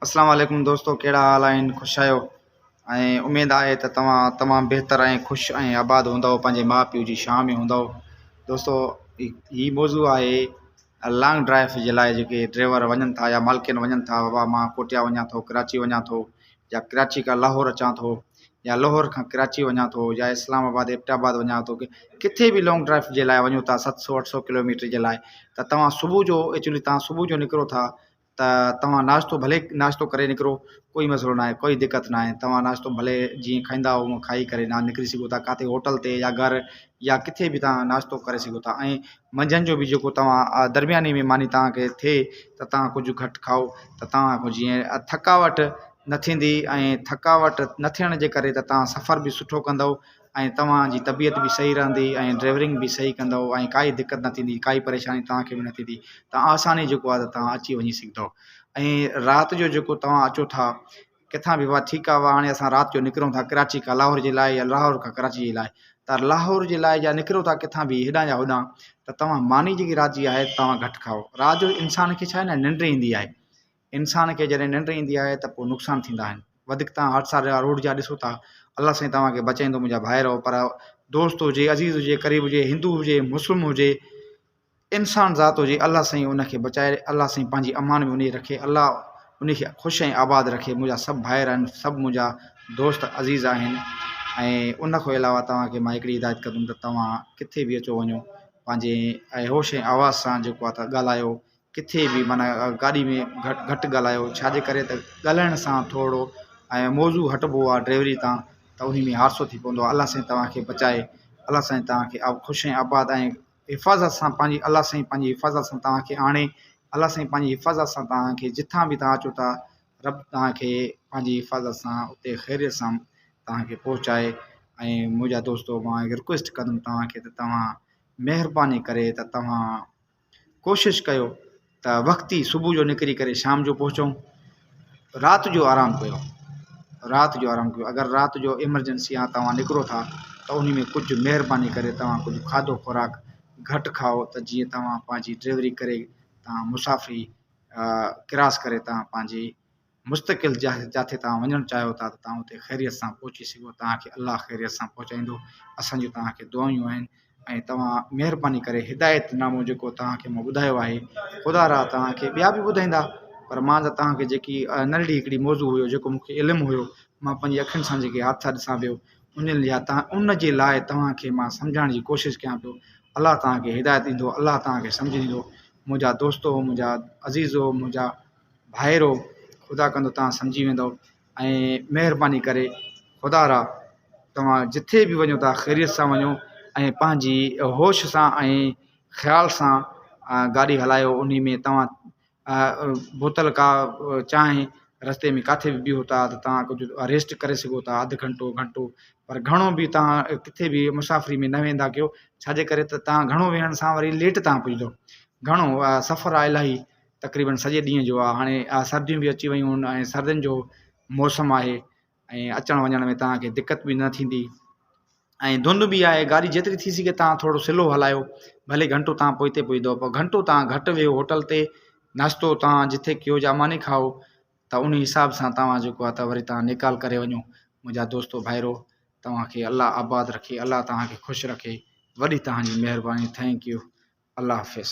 अस्सलाम वालेकुम दोस्तों, कहिड़ा हाल आहिनि? ख़ुशि आहियो? ऐं उमेद आहे त तव्हां तमामु बहितर ऐं ख़ुशि ऐं आबाद हूंदव, पंहिंजे माउ पीउ जी छांव में हूंदव। दोस्तों, ही मौज़ू आहे लॉन्ग ड्राइव जे लाइ जेके ड्राइवर वञनि था या मालिकिन वञनि था। बाबा मां कोटिया वञा थो, कराची वञा थो, या कराची खां लाहौर अचां थो, या लाहौर खां कराची वञा थो, या इस्लामाबाद एबटाबाद वञा थो, किथे बि लॉन्ग ड्राइव जे लाइ वञो था 700-800 किलोमीटर जे लाइ। त तव्हां सुबुह जो एक्चुअली तव्हां सुबुह जो निकिरो था त तव्हां नाश्तो भले नाश्तो करे निकिरो, कोई मसइलो न आहे, कोई दिक़त न आहे। तव्हां नाश्तो भले जीअं खाईंदा हूअं खाई करे ना निकिरी सघो था, किथे होटल ते या घर या किथे बि तव्हां नाश्तो करे सघो था। ऐं मंझंदि जो बि जेको तव्हां दरमियानी में मानी तव्हांखे थिए त तव्हां कुझु घटि खाओ, त तव्हां जीअं थकावट न थींदी। ऐं थकावट न थियण जे करे त तव्हां सफ़र बि सुठो कंदव ऐं तव्हांजी तबियत बि सही रहंदी ऐं ड्राइवरिंग बि सही कंदव ऐं काई दिक़त न थींदी, काई परेशानी तव्हांखे बि न थींदी। तव्हां आसानी जेको आहे त तव्हां अची वञी सघंदव। ऐं राति जो जेको तव्हां अचो था किथां बि, ठीकु आहे, हाणे असां राति जो निकिरूं था कराची खां लाहौर जे लाइ या लाहौर खां कराची जे लाइ, त लाहौर जे लाइ या निकिरो था किथां बि हेॾां या होॾां, त तव्हां मानी जेकी राति जी आहे तव्हां घटि खाओ। राति जो इंसान खे छा आहे न, निंड ईंदी आहे। इंसान खे जॾहिं निंड ईंदी आहे त पोइ नुक़सान थींदा आहिनि। वधीक तव्हां हादसा रोड जा ॾिसो था, अलाह साईं तव्हांखे बचाईंदो मुंहिंजा भाइरो, पर दोस्त हुजे, अज़ीज़ हुजे, क़रीब हुजे, हिंदू हुजे, मुस्लिम हुजे, इंसान ज़ात हुजे, अलाह साईं उनखे बचाए, अलाह साईं पंहिंजी अमान में उन रखे, अलाह उनखे ख़ुशि ऐं आबाद रखे। मुंहिंजा सभु भाइर आहिनि, सभु मुंहिंजा दोस्त अज़ीज़ आहिनि। ऐं उन खां अलावा तव्हांखे मां हिकिड़ी हिदायत कंदुमि त तव्हां किथे बि अचो वञो, पंहिंजे होश ऐं आवाज़ सां जेको आहे त ॻाल्हायो। किथे बि माना गाॾी में घटि ॻाल्हायो, छाजे करे त ॻाल्हाइण सां थोरो ऐं मौज़ू हटिबो आहे ड्राइवरी तां, त उन में हादसो थी पवंदो आहे। अलाह साईं तव्हांखे बचाए, अलाह साईं तव्हांखे ख़ुशि ऐं आबाद ऐं हिफ़ाज़त सां पंहिंजी, अलाह साईं पंहिंजी हिफ़ाज़त सां तव्हांखे आणे, अलाह साईं पंहिंजी हिफ़ाज़त सां तव्हांखे जिथां बि तव्हां अचो था, रब तव्हांखे पंहिंजी हिफ़ाज़त सां उते ख़ैरियत सां तव्हांखे पहुचाए। ऐं मुंहिंजा दोस्तो, मां रिक्वेस्ट कंदुमि तव्हांखे त तव्हां महिरबानी करे त तव्हां कोशिशि कयो त वक़्ती सुबुह जो निकिरी करे शाम जो पहुचूं। राति जो आरामु कयो, राति जो आरामु कयो। अगरि राति जो इमरजेंसी आहे, तव्हां निकिरो था, त उन में कुझु महिरबानी करे तव्हां कुझु खाधो खुराक घटि खाओ, त जीअं तव्हां पंहिंजी ड्राइवरी करे, तव्हां मुसाफ़िरी क्रॉस करे तव्हां पंहिंजी मुस्तक़िल जिथे तव्हां वञणु चाहियो था, त तव्हां उते ख़ैरियत सां पहुची सघो। तव्हांखे अलाह ख़ैरियत सां पहुचाईंदो। असांजूं तव्हांखे दुआयूं आहिनि। ऐं तव्हां महिरबानी करे हिदायतनामो जेको तव्हांखे मां ॿुधायो आहे, ख़ुदा रा तव्हांखे ॿिया बि ॿुधाईंदा, पर मां त तव्हांखे जेकी नंढी हिकिड़ी मौज़ू हुयो, जेको मूंखे इल्मु हुयो, मां पंहिंजी अखियुनि सां जेके हादसा ॾिसां पियो, उन जे लाइ तव्हांखे मां सम्झाइण जी कोशिशि कयां पियो। अलाह तव्हांखे हिदायत ॾींदो, अलाह तव्हांखे सम्झ ॾींदो। मुंहिंजा दोस्तो, मुंहिंजा अज़ीज़ो, मुंहिंजा भाइरो, ख़ुदा कंदो तव्हां सम्झी वेंदव। ऐं महिरबानी करे ख़ुदा रा तव्हां जिथे बि वञो था ख़ैरियत सां वञो ऐं पंहिंजी होश सां ऐं ख़्याल सां गाॾी हलायो। उन में तव्हां बोतल का चांहि रस्ते में किथे बि बीहो था त तव्हां कुझु रेस्ट करे सघो था, अधु घंटो घंटो, पर घणो बि तव्हां किथे बि मुसाफ़िरी में न वेंदा कयो। छाजे करे त तव्हां घणो वेहण सां वरी लेट तव्हां पुॼंदो। घणो सफ़रु आहे इलाही, तक़रीबन सॼे ॾींहं जो आहे। हाणे सर्दियूं बि अची वियूं आहिनि ऐं सर्दियुनि जो मौसमु आहे, ऐं अचण वञण में तव्हांखे दिक़त बि न थींदी। ऐं धुंध बि आहे। गाॾी जेतिरी थी सघे तव्हां थोरो स्लो हलायो, भले घंटो तव्हां पोइते पुॼंदव, पर घंटो तव्हां घटि वियो होटल ते, नाश्तो तव्हां जिथे कयो जामानी खाओ, त उन हिसाब सां तव्हां जेको आहे त वरी तव्हां निकाल करे वञो। मुंहिंजा दोस्तो भाइरो, तव्हांखे अलाह आबाद रखे, अलाह तव्हांखे ख़ुशि रखे। वॾी तव्हांजी महिरबानी। Thank U. अलाह हाफ़िज़।